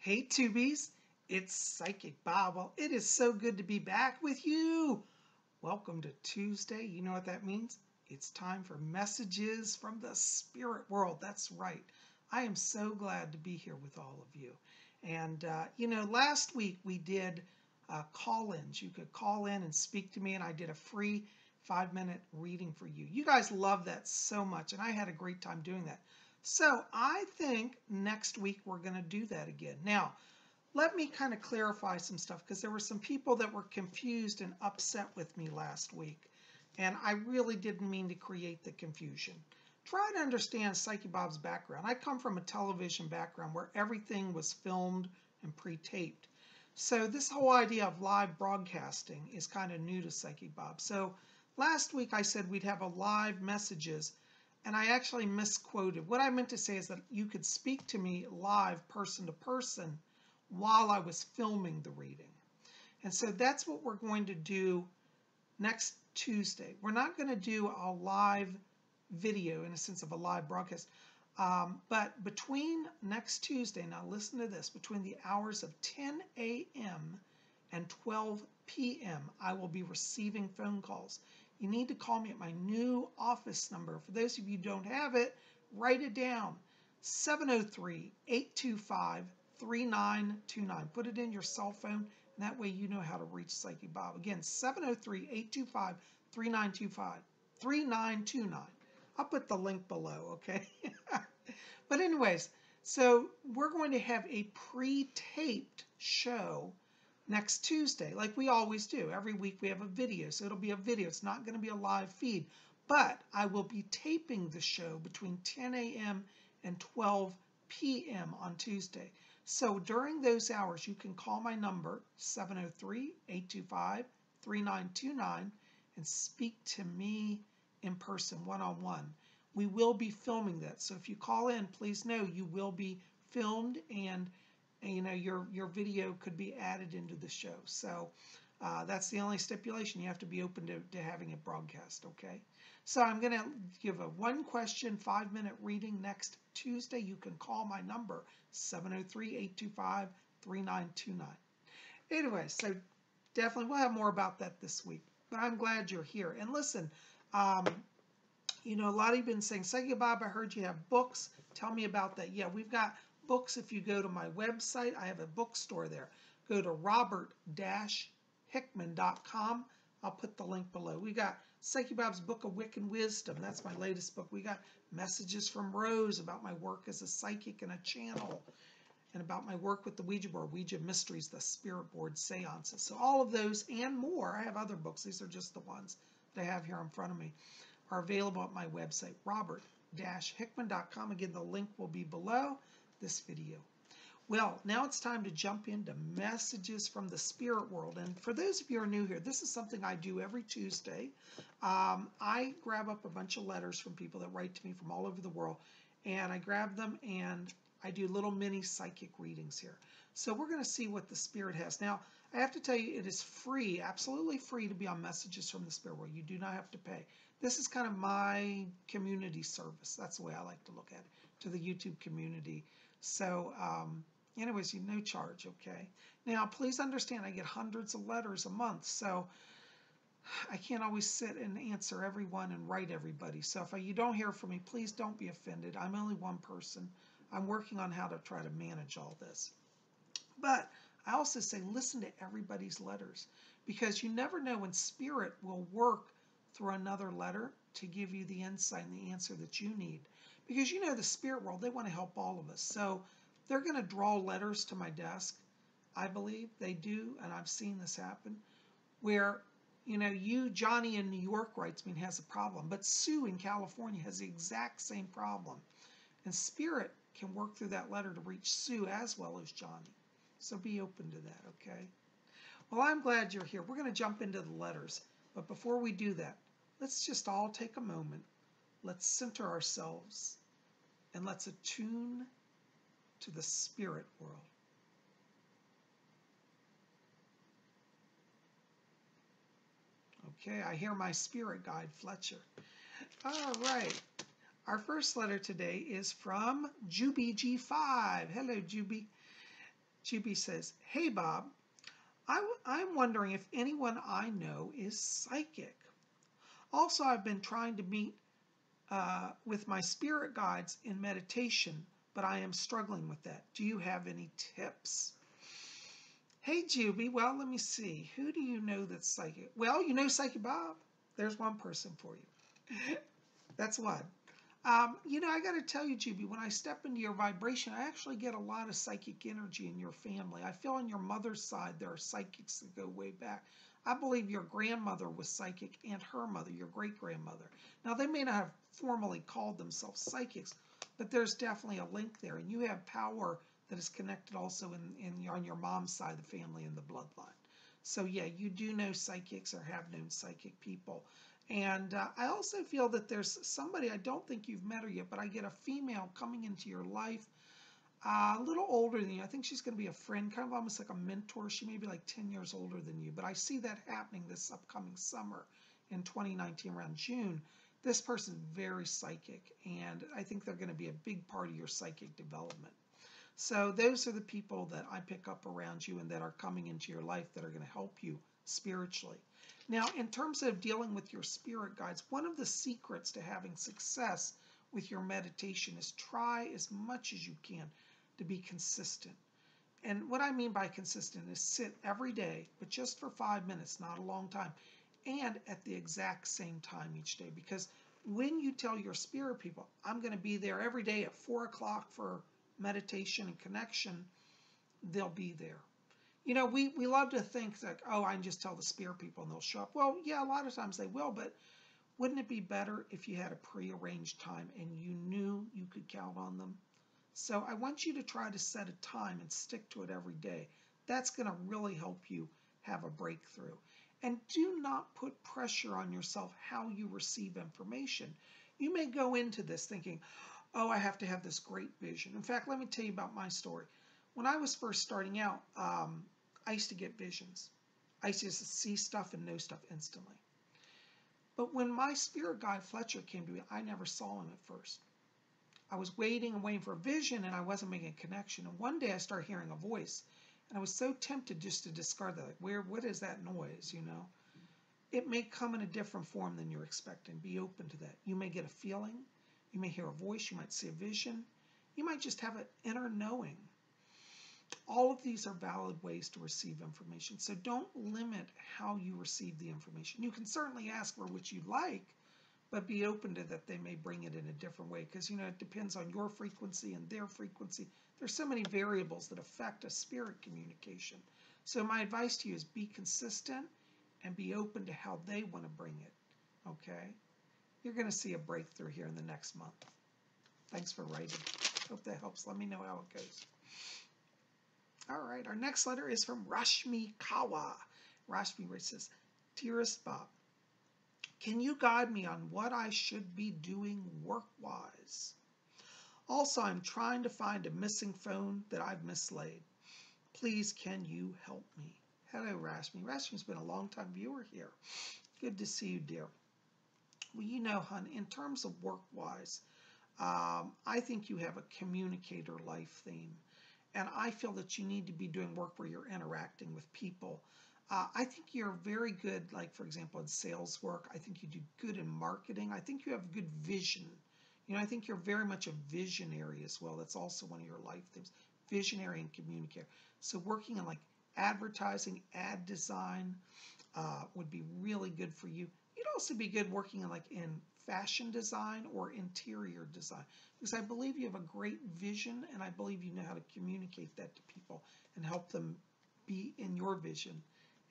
Hey Tubies, it's Psychic Bob. Well, it is so good to be back with you. Welcome to Tuesday. You know what that means? It's time for messages from the spirit world. That's right. I am so glad to be here with all of you. And, last week we did call-ins. You could call in and speak to me, and I did a free 5-minute reading for you. You guys love that so much, and I had a great time doing that. So I think next week we're going to do that again. Now, let me kind of clarify some stuff because there were some people that were confused and upset with me last week. And I really didn't mean to create the confusion. Try to understand Psychic Bob's background. I come from a television background where everything was filmed and pre-taped. So this whole idea of live broadcasting is kind of new to Psychic Bob. So last week I said we'd have a live messages, and I actually misquoted. What I meant to say is that you could speak to me live, person to person, while I was filming the reading. And so that's what we're going to do next Tuesday. We're not going to do a live video in a sense of a live broadcast. But between next Tuesday, now listen to this, between the hours of 10 a.m. and 12 p.m., I will be receiving phone calls. You need to call me at my new office number. For those of you who don't have it, write it down. 703-825-3929. Put it in your cell phone, and that way you know how to reach Psychic Bob. Again, 703-825-3929. I'll put the link below, okay? But anyways, so we're going to have a pre-taped show next Tuesday, like we always do. Every week we have a video, so it'll be a video. It's not going to be a live feed, but I will be taping the show between 10 a.m. and 12 p.m. on Tuesday. So during those hours, you can call my number, 703-825-3929, and speak to me in person, one-on-one. We will be filming that. So if you call in, please know you will be filmed, and your video could be added into the show. So that's the only stipulation. You have to be open to having it broadcast, okay? So I'm going to give a one-question, 5-minute reading next Tuesday. You can call my number, 703-825-3929. Anyway, so definitely we'll have more about that this week. But I'm glad you're here. And listen, a lot of you have been saying, Psychic Bob, I heard you have books. Tell me about that. Yeah, we've got books. If you go to my website, I have a bookstore there. Go to robert-hickman.com. I'll put the link below. We got Psychic Bob's Book of Wiccan Wisdom. That's my latest book. We got Messages from Rose about my work as a psychic and a channel, and about my work with the Ouija board, Ouija Mysteries, the Spirit Board Seances. So all of those and more. I have other books. These are just the ones that I have here in front of me, are available at my website, robert-hickman.com. Again, the link will be below this video. Well, now it's time to jump into messages from the spirit world. And for those of you who are new here, this is something I do every Tuesday. I grab up a bunch of letters from people that write to me from all over the world, and I grab them and I do little mini psychic readings here. So we're going to see what the spirit has. Now, I have to tell you, it is free, absolutely free, to be on Messages from the Spirit World. You do not have to pay. This is kind of my community service. That's the way I like to look at it, to the YouTube community. So, anyways, no charge, okay? Now, please understand, I get hundreds of letters a month, so I can't always sit and answer everyone and write everybody. So if you don't hear from me, please don't be offended. I'm only one person. I'm working on how to try to manage all this. But I also say listen to everybody's letters, because you never know when spirit will work through another letter to give you the insight and the answer that you need. Because the spirit world, they want to help all of us. So they're going to draw letters to my desk. I believe they do, and I've seen this happen, where Johnny in New York writes me and has a problem, but Sue in California has the exact same problem. And spirit can work through that letter to reach Sue as well as Johnny. So be open to that, okay? Well, I'm glad you're here. We're going to jump into the letters. But before we do that, let's just all take a moment. Let's center ourselves and let's attune to the spirit world. Okay, I hear my spirit guide, Fletcher. All right. Our first letter today is from Juby G5. Hello, Juby. Juby says, hey, Bob, I'm wondering if anyone I know is psychic. Also, I've been trying to meet with my spirit guides in meditation, but I am struggling with that. Do you have any tips? Hey, Juby, well, let me see. Who do you know that's psychic? Well, you know Psychic Bob. There's one person for you. That's one. You know, I got to tell you, Juby, when I step into your vibration, I actually get a lot of psychic energy in your family. I feel on your mother's side there are psychics that go way back. I believe your grandmother was psychic and her mother, your great-grandmother. Now, they may not have formally called themselves psychics, but there's definitely a link there. And you have power that is connected also on your mom's side of the family in the bloodline. So, yeah, you do know psychics or have known psychic people. And I also feel that there's somebody, I don't think you've met her yet, but I get a female coming into your life, a little older than you. I think she's going to be a friend, kind of almost like a mentor. She may be like 10 years older than you, but I see that happening this upcoming summer in 2019 around June. This person's very psychic, and I think they're going to be a big part of your psychic development. So those are the people that I pick up around you and that are coming into your life that are going to help you spiritually. Now, in terms of dealing with your spirit guides, one of the secrets to having success with your meditation is try as much as you can to be consistent. And what I mean by consistent is sit every day, but just for 5 minutes, not a long time, and at the exact same time each day. Because when you tell your spirit people, I'm going to be there every day at 4 o'clock for meditation and connection, they'll be there. You know, we love to think that, oh, I can just tell the spirit people and they'll show up. Well, yeah, a lot of times they will, but wouldn't it be better if you had a prearranged time and you knew you could count on them? So I want you to try to set a time and stick to it every day. That's going to really help you have a breakthrough. And do not put pressure on yourself how you receive information. You may go into this thinking, oh, I have to have this great vision. In fact, let me tell you about my story. When I was first starting out, I used to get visions. I used to just see stuff and know stuff instantly. But when my spirit guide, Fletcher, came to me, I never saw him at first. I was waiting and waiting for a vision, and I wasn't making a connection. And one day I started hearing a voice, and I was so tempted just to discard that. Like, what is that noise, you know? It may come in a different form than you're expecting. Be open to that. You may get a feeling. You may hear a voice. You might see a vision. You might just have an inner knowing. All of these are valid ways to receive information. So don't limit how you receive the information. You can certainly ask for what you'd like, but be open to that they may bring it in a different way because, you know, it depends on your frequency and their frequency. There's so many variables that affect a spirit communication. So my advice to you is be consistent and be open to how they want to bring it, okay? You're going to see a breakthrough here in the next month. Thanks for writing. Hope that helps. Let me know how it goes. All right, our next letter is from Rashmi Kawa. Rashmi says, Dearest Bob, can you guide me on what I should be doing work-wise? Also, I'm trying to find a missing phone that I've mislaid. Please, can you help me? Hello, Rashmi. Rashmi's been a long-time viewer here. Good to see you, dear. Well, you know, hon, in terms of work-wise, I think you have a communicator life theme. And I feel that you need to be doing work where you're interacting with people. I think you're very good, like, for example, in sales work. I think you do good in marketing. I think you have good vision. You know, I think you're very much a visionary as well. That's also one of your life themes, visionary and communicator. So working in, like, advertising, ad design would be really good for you. You'd also be good working in, like, in fashion design or interior design, because I believe you have a great vision and I believe you know how to communicate that to people and help them be in your vision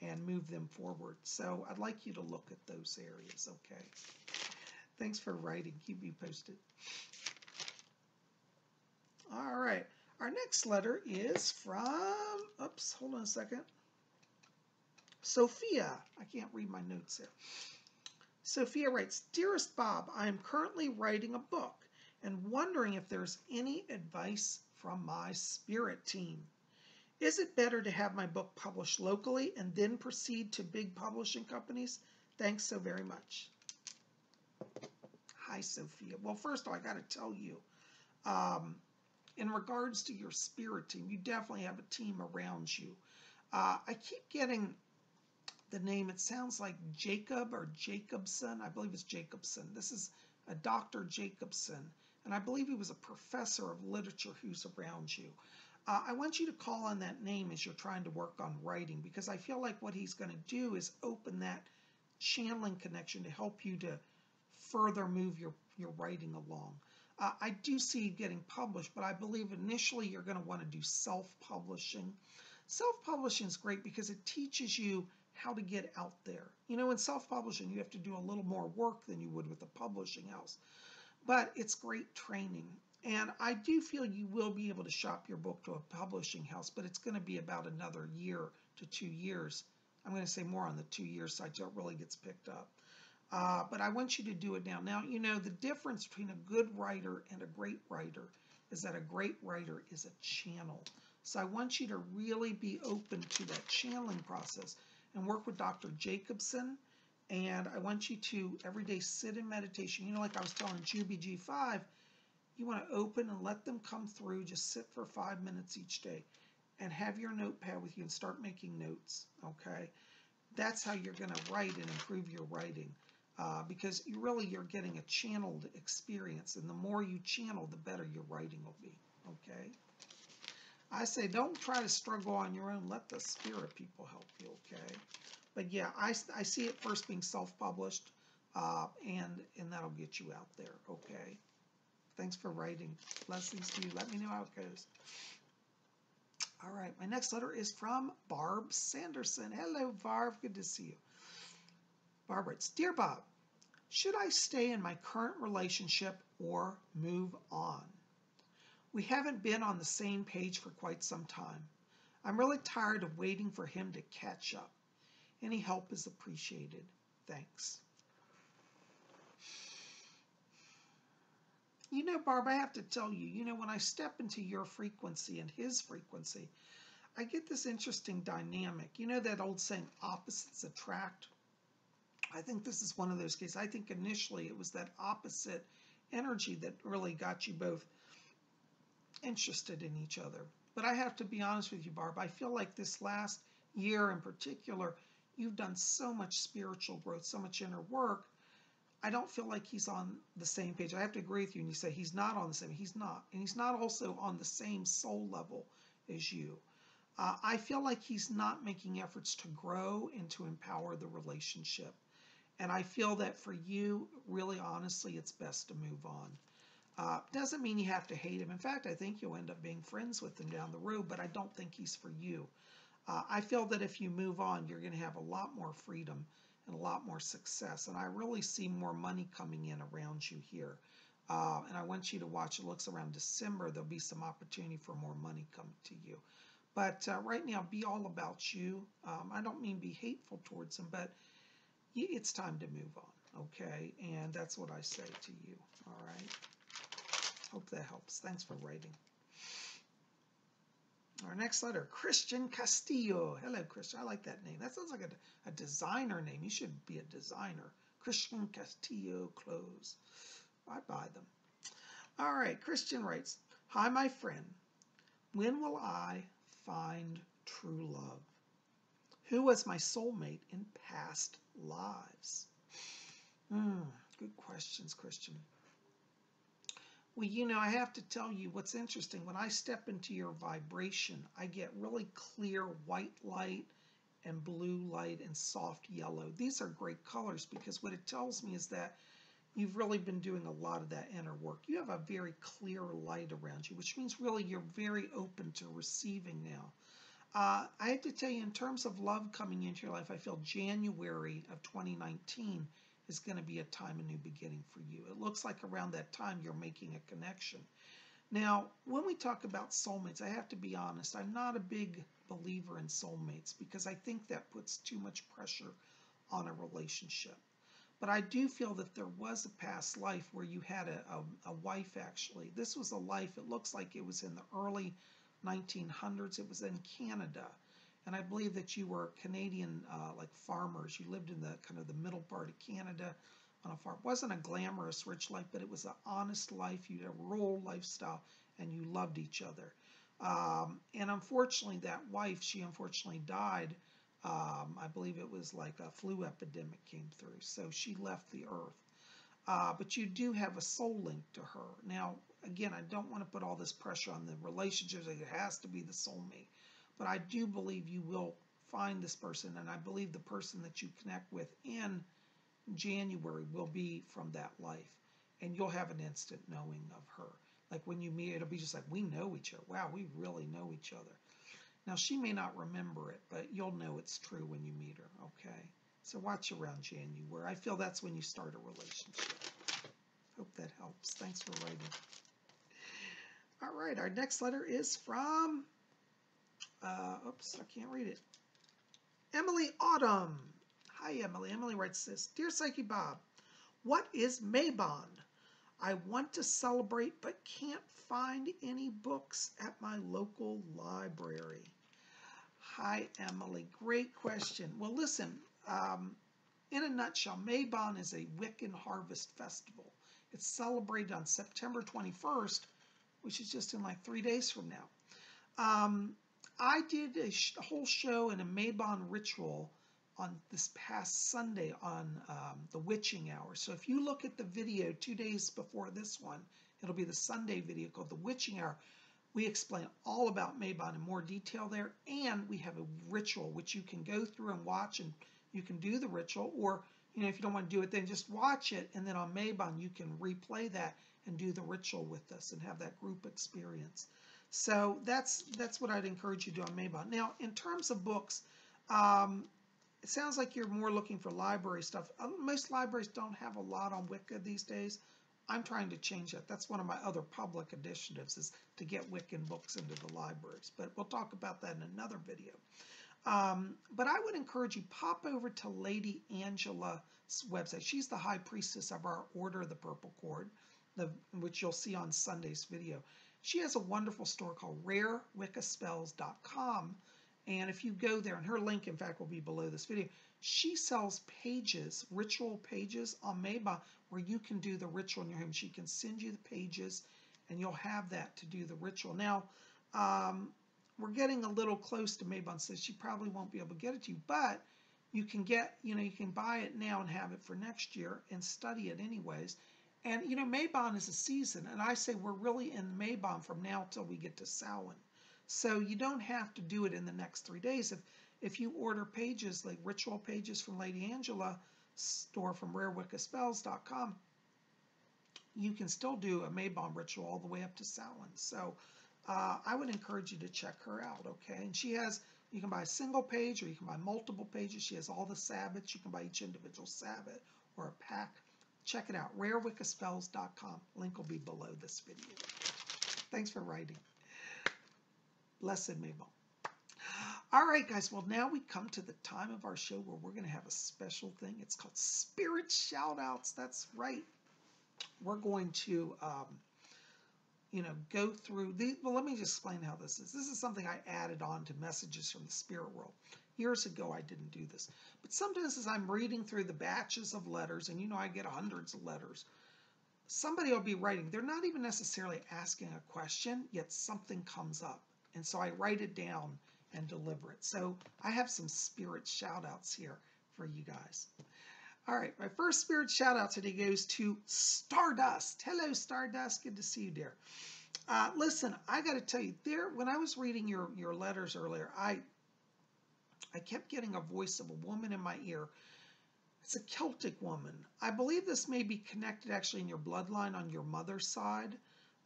and move them forward. So I'd like you to look at those areas, okay? Thanks for writing. Keep me posted. All right. Our next letter is from, oops, hold on a second. Sofia. I can't read my notes here. Sophia writes, Dearest Bob, I am currently writing a book and wondering if there's any advice from my spirit team. Is it better to have my book published locally and then proceed to big publishing companies? Thanks so very much. Hi, Sophia. Well, first of all, I got to tell you, In regards to your spirit team, you definitely have a team around you. I keep getting the name, it sounds like Jacob or Jacobson. I believe it's Jacobson. This is a Dr. Jacobson, and I believe he was a professor of literature who's around you. I want you to call on that name as you're trying to work on writing, because I feel like what he's going to do is open that channeling connection to help you to further move your writing along. I do see you getting published, but I believe initially you're going to want to do self-publishing. Self-publishing is great because it teaches you how to get out there. You know, in self-publishing, you have to do a little more work than you would with a publishing house, but it's great training. And I do feel you will be able to shop your book to a publishing house, but it's going to be about another year to 2 years. I'm going to say more on the 2 year side so it really gets picked up. But I want you to do it now. Now, you know, the difference between a good writer and a great writer is that a great writer is a channel. So I want you to really be open to that channeling process and work with Dr. Jacobson. And I want you to every day sit in meditation. You know, like I was telling Juby G5, you want to open and let them come through. Just sit for 5 minutes each day and have your notepad with you and start making notes, okay? That's how you're going to write and improve your writing, because you're getting a channeled experience, and the more you channel, the better your writing will be, okay? I say don't try to struggle on your own. Let the spirit people help you, okay? But yeah, I see it first being self-published, and that'll get you out there, okay? Thanks for writing. Blessings to you. Let me know how it goes. All right, my next letter is from Barb Sanderson. Hello, Barb. Good to see you. Barb writes, Dear Bob, should I stay in my current relationship or move on? We haven't been on the same page for quite some time. I'm really tired of waiting for him to catch up. Any help is appreciated. Thanks. You know, Barb, I have to tell you, you know, when I step into your frequency and his frequency, I get this interesting dynamic. You know that old saying, opposites attract? I think this is one of those cases. I think initially it was that opposite energy that really got you both interested in each other. But I have to be honest with you, Barb, I feel like this last year in particular, you've done so much spiritual growth, so much inner work. I don't feel like he's on the same page. I have to agree with you when you say he's not on the same. He's not. And he's not also on the same soul level as you. I feel like he's not making efforts to grow and to empower the relationship. And I feel that for you, really honestly, it's best to move on. Doesn't mean you have to hate him. In fact, I think you'll end up being friends with him down the road, but I don't think he's for you. I feel that if you move on, you're going to have a lot more freedom and a lot more success. And I really see more money coming in around you here. And I want you to watch. It looks around December, there'll be some opportunity for more money coming to you. But right now, be all about you. I don't mean be hateful towards him, but it's time to move on, okay? And that's what I say to you, all right? Hope that helps. Thanks for writing. Our next letter, Christian Castillo. Hello, Christian. I like that name. That sounds like a designer name. You should be a designer. Christian Castillo clothes. I buy them. All right, Christian writes, Hi, my friend. When will I find true love? Who was my soulmate in past lives? Good questions, Christian. Well, you know, I have to tell you what's interesting. When I step into your vibration, I get really clear white light and blue light and soft yellow. These are great colors because what it tells me is that you've really been doing a lot of that inner work. You have a very clear light around you, which means really you're very open to receiving now. I have to tell you, in terms of love coming into your life, I feel January of 2019 is going to be a time of new beginning for you. It looks like around that time you're making a connection. Now, when we talk about soulmates, I have to be honest, I'm not a big believer in soulmates because I think that puts too much pressure on a relationship. But I do feel that there was a past life where you had a wife, actually. This was a life, it looks like it was in the early 1900s. It was in Canada. And I believe that you were Canadian, like farmers. You lived in the kind of the middle part of Canada on a farm. It wasn't a glamorous, rich life, but it was an honest life. You had a rural lifestyle, and you loved each other. And unfortunately, that wife, she unfortunately died. I believe it was like a flu epidemic came through, so she left the earth. But you do have a soul link to her. Now, again, I don't want to put all this pressure on the relationships. It has to be the soulmate. But I do believe you will find this person, and I believe the person that you connect with in January will be from that life. And you'll have an instant knowing of her. Like when you meet, it'll be just like, we know each other. Wow, we really know each other. Now, she may not remember it, but you'll know it's true when you meet her, okay? So watch around January. I feel that's when you start a relationship. Hope that helps. Thanks for writing. All right, our next letter is from, oops, I can't read it. Emily Autumn. Hi, Emily. Emily writes this. Dear Psyche Bob, what is Mabon? I want to celebrate but can't find any books at my local library. Hi, Emily. Great question. Well, listen, in a nutshell, Mabon is a Wiccan harvest festival. It's celebrated on September 21st, which is just in like 3 days from now. I did a whole show and a Mabon ritual on this past Sunday on the witching hour. So if you look at the video 2 days before this one, it'll be the Sunday video called the witching hour. We explain all about Mabon in more detail there, and we have a ritual which you can go through and watch, and you can do the ritual, or if you don't want to do it, then just watch it, and then on Mabon you can replay that and do the ritual with us and have that group experience. So that's what I'd encourage you to do on Mabon. Now, in terms of books, it sounds like you're more looking for library stuff. Most libraries don't have a lot on Wicca these days. I'm trying to change that. That's one of my other public initiatives, is to get Wiccan books into the libraries. But we'll talk about that in another video. But I would encourage you, pop over to Lady Angela's website. She's the high priestess of our Order of the Purple Cord, which you'll see on Sunday's video. She has a wonderful store called rarewiccaspells.com. And if you go there, and her link, in fact, will be below this video, she sells pages, ritual pages on Mabon, where you can do the ritual in your home. She can send you the pages, and you'll have that to do the ritual. Now, we're getting a little close to Mabon, so she probably won't be able to get it to you, but you can get, you can buy it now and have it for next year and study it anyways. And, Mabon is a season, and I say we're really in Mabon from now till we get to Samhain. So you don't have to do it in the next 3 days. If you order pages, like ritual pages from Lady Angela, store from rarewiccaspells.com, you can still do a Mabon ritual all the way up to Samhain. So I would encourage you to check her out, okay? And she has, you can buy a single page or you can buy multiple pages. She has all the Sabbats. You can buy each individual Sabbat or a pack. Check it out, rarewiccaspells.com. Link will be below this video. Thanks for writing. Blessed Mabon. All right, guys. Well, now we come to the time of our show where we're going to have a special thing. It's called Spirit Shoutouts. That's right. We're going to, go through these. Well, let me just explain how this is. This is something I added on to Messages from the Spirit World. Years ago, I didn't do this. But sometimes as I'm reading through the batches of letters, and I get hundreds of letters, somebody will be writing. They're not even necessarily asking a question, yet something comes up. And so I write it down and deliver it. So I have some spirit shout-outs here for you guys. All right, my first spirit shout-out today goes to Stardust. Hello, Stardust. Good to see you, dear. Listen, I got to tell you, when I was reading your letters earlier, I kept getting a voice of a woman in my ear. It's a Celtic woman. I believe this may be connected actually in your bloodline on your mother's side.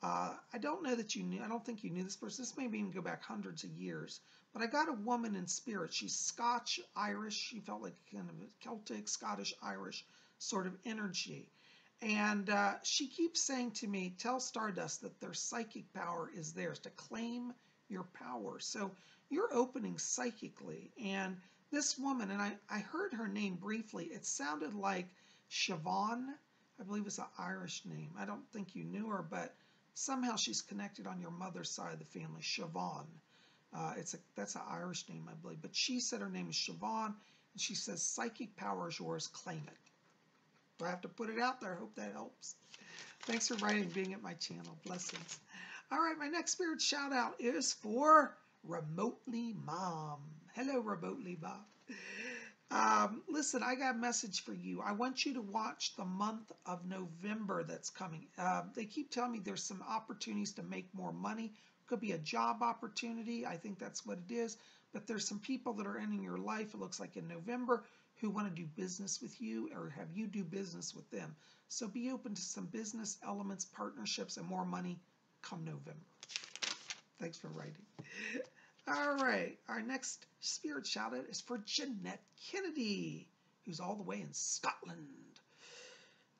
I don't know that you knew. I don't think you knew this person. This may even go back hundreds of years. But I got a woman in spirit. She's Scotch, Irish. She felt like kind of a Celtic, Scottish, Irish sort of energy. And she keeps saying to me, tell Stardust that their psychic power is theirs, to claim your power. So you're opening psychically. And this woman, and I heard her name briefly. It sounded like Siobhan. I believe it's an Irish name. I don't think you knew her, but somehow she's connected on your mother's side of the family, Siobhan. That's an Irish name, I believe. But she said her name is Siobhan, and she says, psychic power is yours, claim it. Do I have to put it out there? I hope that helps. Thanks for writing, being at my channel. Blessings. All right, my next spirit shout out is for Remotely Mom. Hello, Remotely Mom. Listen, I got a message for you. I want you to watch the month of November that's coming. They keep telling me there's some opportunities to make more money. Could be a job opportunity. I think that's what it is. But there's some people that are in your life, it looks like in November, who want to do business with you or have you do business with them. So be open to some business elements, partnerships, and more money come November. Thanks for writing. All right, our next spirit shout out is for Jeanette Kennedy, who's all the way in Scotland.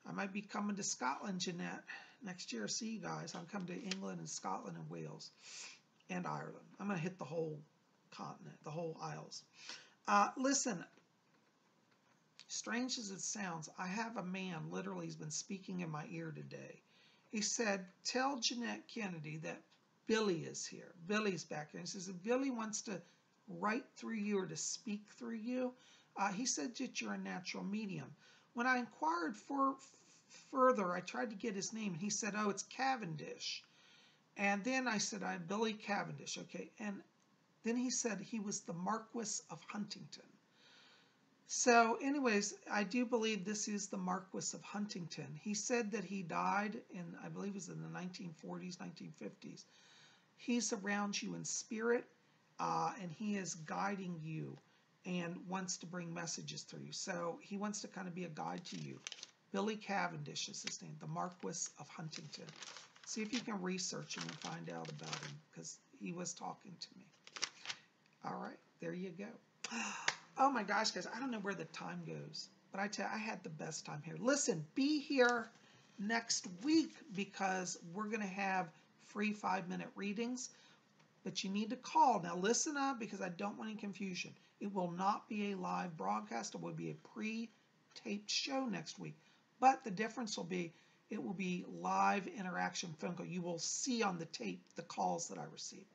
I might be coming to Scotland, Jeanette, next year. See you guys. I'm coming to England and Scotland and Wales and Ireland. I'm going to hit the whole continent, the whole Isles. Listen, strange as it sounds, I have a man literally has been speaking in my ear today. He said, tell Jeanette Kennedy that Billy is here. Billy's back here. He says, if Billy wants to write through you or to speak through you, he said that you're a natural medium. When I inquired further, I tried to get his name, and he said, oh, it's Cavendish. And then I said, I'm Billy Cavendish, okay. And then he said he was the Marquis of Huntington. So anyways, I do believe this is the Marquis of Huntington. He said that he died in, I believe it was in the 1940s, 1950s. He's around you in spirit, and he is guiding you and wants to bring messages through you. So he wants to kind of be a guide to you. Billy Cavendish is his name, the Marquis of Huntington. See if you can research him and find out about him, because he was talking to me. All right, there you go. Oh my gosh, guys, I don't know where the time goes, but I tell you, I had the best time here. Listen, be here next week because we're going to have free 5-minute readings, but you need to call. Now listen up because I don't want any confusion. It will not be a live broadcast. It will be a pre-taped show next week, but the difference will be it will be live interaction phone call. You will see on the tape the calls that I received.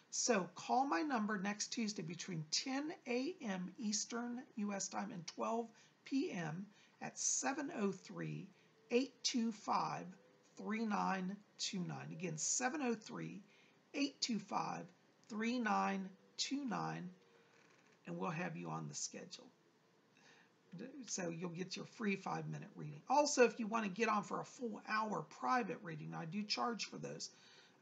So call my number next Tuesday between 10 a.m. Eastern U.S. time and 12 p.m. at 703-825-3929. Again, 703-825-3929, and we'll have you on the schedule. So you'll get your free 5-minute reading. Also, if you want to get on for a full hour private reading, I do charge for those.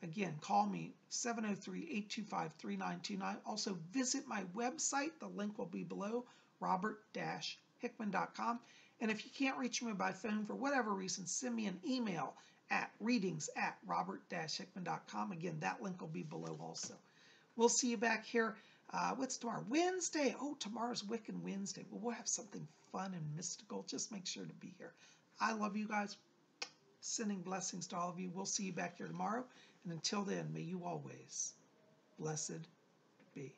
Again, call me, 703-825-3929. Also, visit my website. The link will be below, robert-hickman.com. And if you can't reach me by phone for whatever reason, send me an email at readings@robert-hickman.com. Again, that link will be below also. We'll see you back here. What's tomorrow? Wednesday. Oh, tomorrow's Wiccan Wednesday. Well, we'll have something fun and mystical. Just make sure to be here. I love you guys. Sending blessings to all of you. We'll see you back here tomorrow. And until then, may you always blessed be.